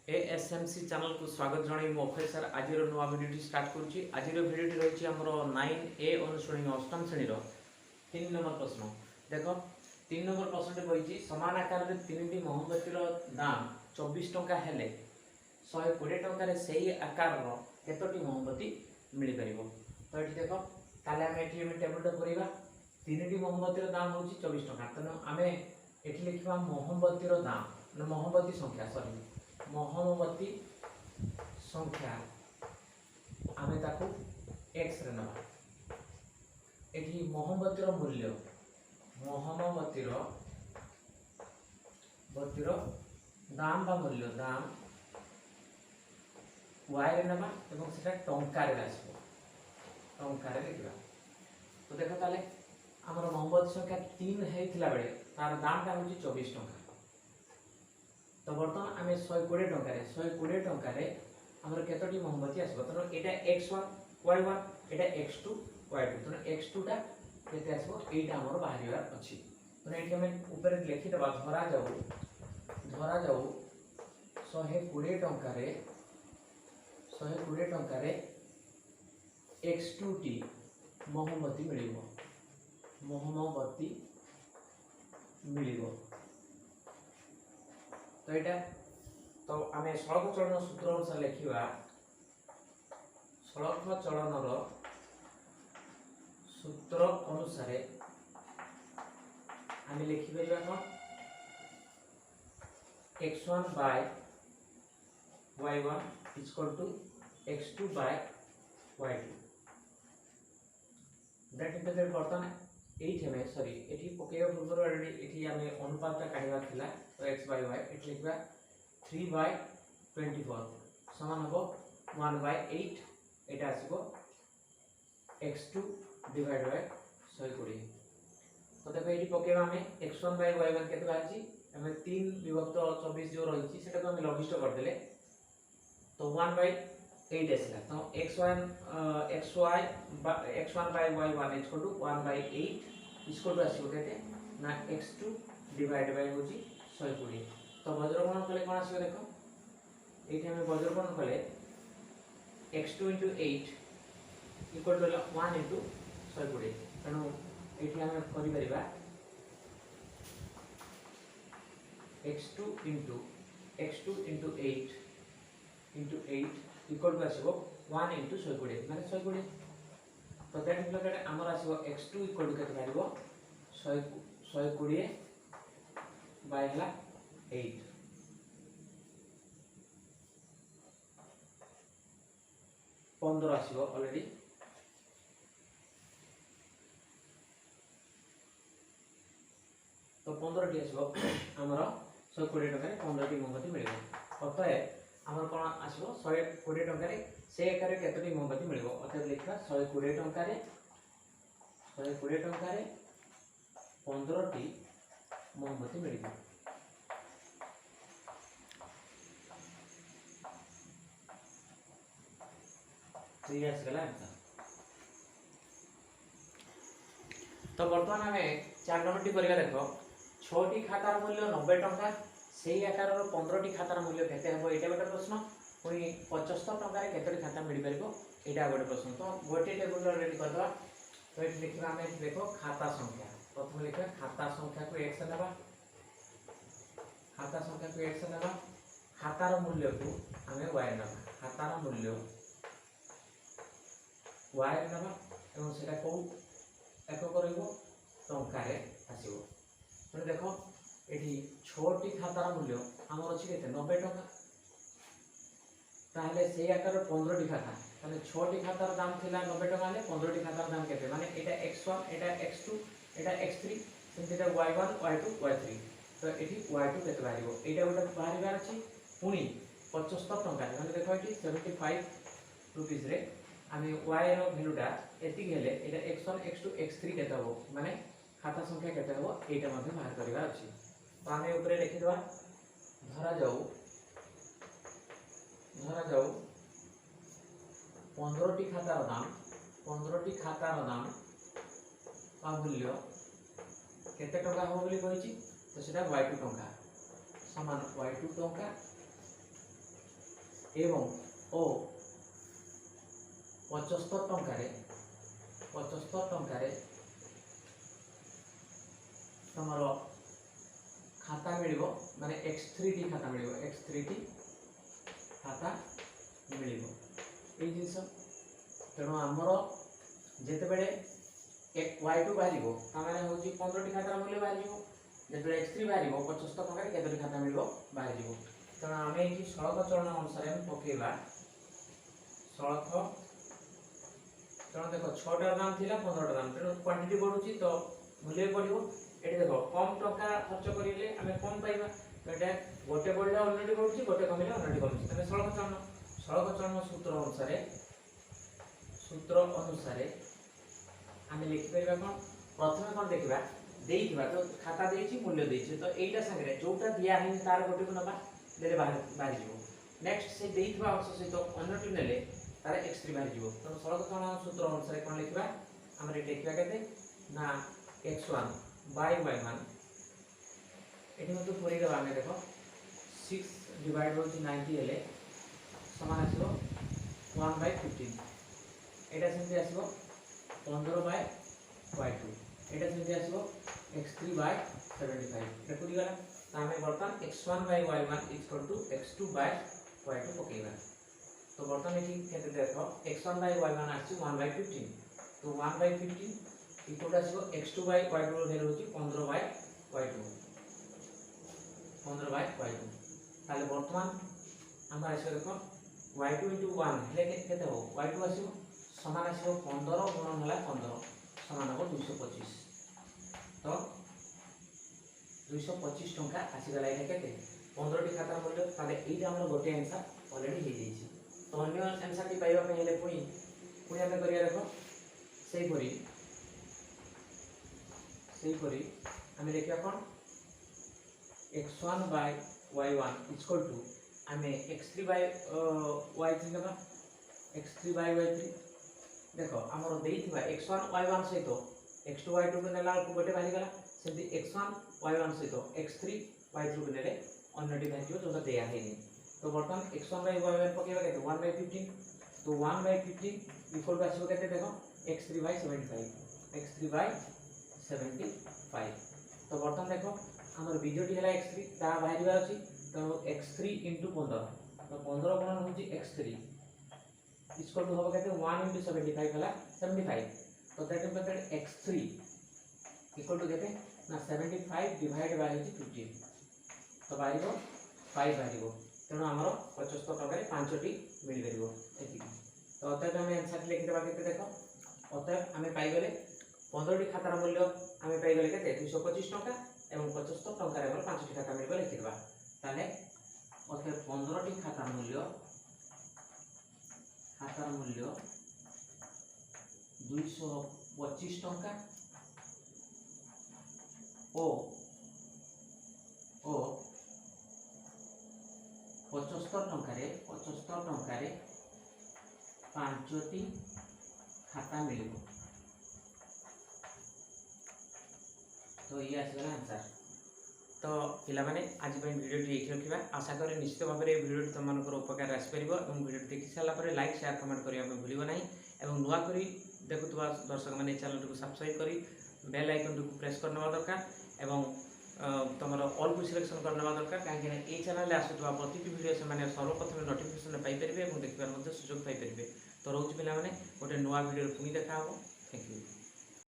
एएसएमसी channel को स्वागत जनाई मु अक्षय सर आज नुआ भिडियो स्टार्ट करुच्ची आज भिडियो रही आमर 9A अनुश्रेणी अष्टम श्रेणी 3 नंबर प्रश्न देख 3 नंबर प्रश्न रही समान आकार में 3टी मोमबत्तीर दाम 24 टंका हेले 120 टंकार से आकार केतोटी मोमबत्ती मिल पार तो ये देख ताले आम ये टेबुलटा पूरा 3टी मोमबत्तीर दाम हूँ 24 टंका तेणु आम ये लिखा मोमबत्तीर दाम मोमबत्ती संख्या सरी मोहमबत्ती संख्या आमे ताकू एक्स रे नबा एठी मोहमबत्तीर मूल्य मोहमबत्तीर दाम बा मूल्य दाम वाई रे नबा एवं सेटा टंका रे आसबो टंका रे लिखबा तो देखो ताले हमर मोहमबत्ती संख्या 3 हेइथिला बेले तार दाम ता होची 24 टंका तो बर्तमान आम 120 टंकार आमर केतोटी मोमबत्ती आसबो तो एटा x1 y1 एटा x2 y2 तो x2 टा केते आसबो एटा हमर बाहरिवार अछि तो एठी हम ऊपर लिखि दबा धरा जाऊ 120 टंकार x2 टी मोमबत्ती मिलिबो तो यहाँ तो आम सड़क चलन सूत्र अनुसार लिखा सड़क चलन सूत्र अनुसार आम लिखिपर कौन x1 by y1 equal to x2 by y2 that is बर्तमान ये सॉरी ये पकेवा पूर्व ये आम अनुपात काढ़ा था तो x बाय y ये लिखा 3 बाय 24 समान हम 1 बाय 8 एटा आसो x2 डिवाइड बाय 120 तो देखो ये पकेवा आम x1 बाय y1 केते बाहर आम 3 विभक्त 24 जो रही है हम लघिष्ठ करदे तो 1 बाय 8 आसला तो x1 by y1 equal to 1 by 8 equal to आसो केते ना x2 डिवाइड बाय होची 120 तो वज्रगुणन कले कोन आसो देखो एठी हम वज्रगुणन कले x2 * 8 इक्वल टू 1 * 120 तनो एठी हम करि परिबा x2 * 8 इक्वल टू आसो 1 * 120 माने 120 तो दैट मीन्स हमर आसो x2 इक्वल टू केते बारिबो 120 बाय हला 8 15 आसो ऑलरेडी तो 15 टी आसो हमर 120 टका रे 15 टी मोमबत्ती मिलिबो अतः हमर कोन आसो 120 टका रे से एकारे केतटी मोमबत्ती मिलिबो अतः लिखा 120 टका रे 15 टी मोमबत्ती मिलिबो तो बर्तमान आम 4 नंबर टी करिया देखो 6टी खातार मूल्य 90 टंका सेही आकार 15टी खातार मूल्य केते हबो एटा गोटे प्रश्न पुनी 75 टंका रे केतटी खाता मिल परबो एटा गोटे प्रश्न तो गोटे टेबुल रेडी कर दवा तो एठी लिखबा हम देखो खाता संख्या प्रथम लिखा खाता संख्या को x नेबा खाता संख्या को x नेबा खातार मूल्य को हमें y नेबा खातार मूल्य y नेबा एवं सेटा को एक करबो टंका रे आसीबो तो देखो एठी 6टी खातार मूल्य हमर अछि केते 90 टंका ताहले से आकार 15टी खाता ताले 6टी खातार दाम थिला 90 टंका ले 15टी खातार दाम केते माने एटा x1 एटा x2 एटा x3 सेटा y1 y2 y3 तो एठी y2 केते बारिबो एटा गोटे बाहरिबार अछि पुनी 75 टंका माने देखो एठी 75 रुपीस रे आमे y रो वैल्यूटा एति गेले एटा x1 x2 x3 केते हो माने खाता संख्या केते हो एटा मध्ये बाहर करिवा अछि तो आमे ऊपर लिखि दवा धरा जाऊ 15टी खातार दाम आ मूल्य केते टंका हो बोली कहिछि तो सेटा y2 टंका समान y2 टंका एवं ओ 75 टंकार तमर खाता मिलिबो माने x3t खाता मिलिबो x3t खाता मिलिबो ए जिंस तेणु आमर जेते बेले y2 बाहरिबो तामाने होची 15 टी खाता मूल्य बाहरिबो जेते x3 बाहरिबो 75 टंका केतोटी खाता मिलिबो बाहरिबो तेणु आमे एठी सड़क चलन अनुसार हम पकेइबा सड़क तेणु देखो 6 टा दाम थिला 15 टा दाम तेणु क्वांटिटी बढ़ुची तो मूल्य बढ़िबो एठी देखो कम टंका खर्च करिले आमे कम पाइबा तो एटा गोटे बढ़ले ऑलरेडी बढ़ुची गोटे कमिले ऑलरेडी कमिची तने सड़क चलन सूत्र अनुसार आमे लिखि परिबा कोन प्रथमे कोन देखिबा देइथिबा तो खाता देइछि मूल्य देइछि तो एटा संगे जोटा दिया है तार गोटे को नबा देले बाहर जीवो नेक्स्ट से देइथिबा अंश सहित अन्यटी नेले तार x3 बाहर जीवो तो सड़क चलन सूत्र अनुसार कोन लिखिबा हमरे लिखिबा केते ना x1 by y1 एठी मते पूरी दबा में देखो 6 डिवाइड होती 90 हेले समान आसीबो 1/15 एटा सेमति आसीबो 15 by y2 एटा सेमति आसीबो x3/75 एटा पूरी गला तामे बर्तन x1 by y1 x2 by y2 पकेइबा तो बर्तन एठी केते देखो x1 by y1 आछि 1/15 तो 1/15 equal आसीबो x2 by y2 value होची 15 by y2 ताले वर्तमान हमरा आसे देखो y2 * 1 हेले केते हो y2 आसीबो समान आसीबो 15 गुणन होला 15 समान हो 225 तो 225 टंका आसी गला एटा केते 15 टी खाता मूल्य ताले एटा हमर गोटे आंसर ऑलरेडी हे जेछि तो अन्य आंसर टी पाइबा पे हेले पुनी हमें करिया देखो सेही परी हमें लिखिया कोन x1 by y1 equal to हमें x3 by y3 लेबा x3 by y3 देखो हमर देइथिबा x1 y1 सहित x2 y2 को नेला को गोटे बाली गला सेति x1 y1 सहित x3 y3 को नेले अन्यटी वैल्यू जोटा देया हेनी तो बर्तन x1 by y1 पकेबा केते 1/15 तो 1/15 इक्वल टू आसीबो केते देखो x3/75 तो बर्तन देखो हमर बीजोटी हला x3 ता बाहरिबा अछि तो x3 * 15 तो 15 गुणन होची x3 इक्वल टू होबो केते 1 * 75 हला 75 तो that is x3 equal to केते ना 75 डिवाइड बाय 15 तो बाहरिबो 5 बाहरिबो तेणु हमर 75 टका रे 5 टी मिल परिबो एति तो अतः हम आंसर लिखि देबा केते देखो अतः हमें पाई गले 15 टी खातार मूल्य हमें पाई गले केते 225 टका एवं 75 टका रे 5 टी खाता मिलबो लिखि देबा ताले अतः 15 टी खातार मूल्य 225 टका ओ 75 टका रे 5 टी खाता मिलिबो तो ये आसगला आंसर तो पिला माने आज वीडियो टी एठी रखिबा आशा करी निश्चित भाव में वीडियो तुम उपकार आस परिबो एवं वीडियो देखि साला पर लाइक शेयर कमेंट करिया में भूलिबो नाही एवं नुवा करी देखुतबा दर्शक माने चैनल को सब्सक्राइब करी बेल आइकन को प्रेस करनवा दरकार एवं तुमर ऑल को सिलेक्शन करनवा दरकार काहे कि ए चैनल ले आसुतबा प्रति वीडियो से माने सर्वप्रथम नोटिफिकेशन पाई परिबे एवं देखिबार मध्ये सुयोग पाई परिबे तो रोज पिला माने गोटे नुवा वीडियो पुनी देखा हो थैंक यू।